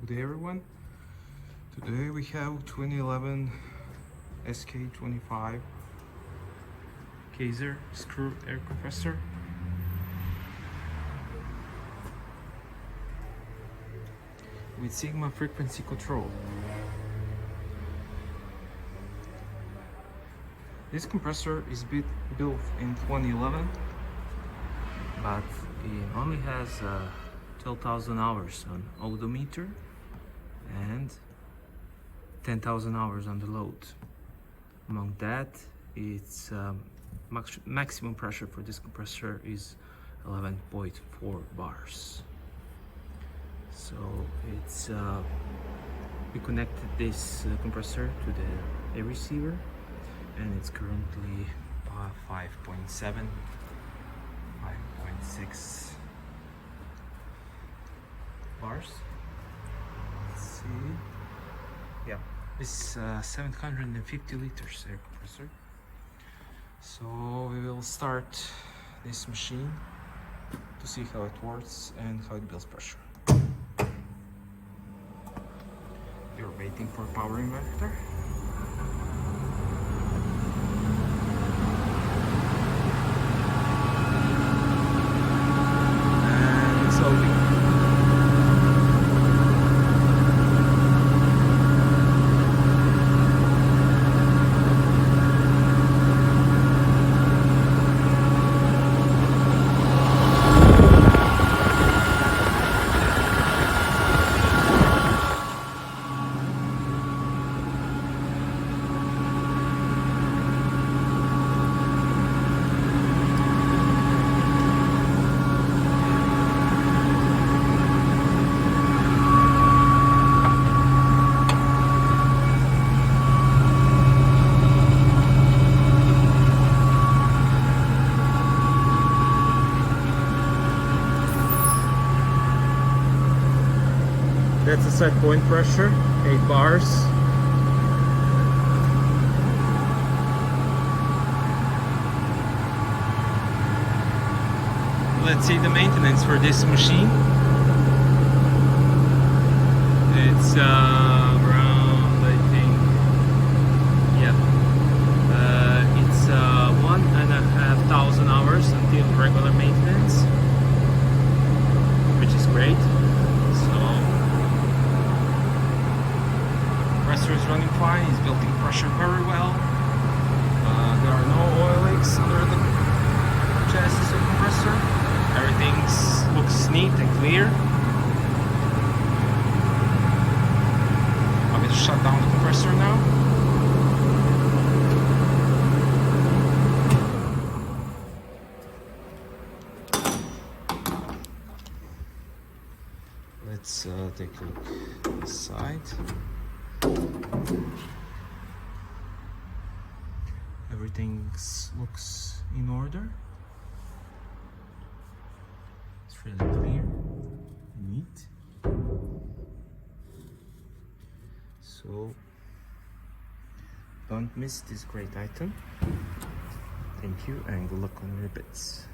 Good day everyone. Today we have 2011 SK25 KAESER Screw air compressor. With Sigma frequency control. This compressor is built in 2011, but it only has 12,000 hours on odometer and 10,000 hours on the load. Among that, its maximum pressure for this compressor is 11.4 bars. So it's we connected this compressor to the air receiver, and it's currently 5.7, 5.6 bars. Let's see. Yeah, this 750 liters air compressor. So we will start this machine to see how it works and how it builds pressure. You're waiting for power inverter. And it's loading. That's the set point pressure, 8 bars. Let's see the maintenance for this machine. It's around, I think, it's 1,500 hours until regular maintenance, which is great. Compressor is running fine, it's building pressure very well. There are no oil leaks under the chassis of the compressor. Everything looks neat and clear. I'm going to shut down the compressor now. Let's take a look inside. Everything looks in order. It's really clear, neat. So don't miss this great item. Thank you and good luck on your bits.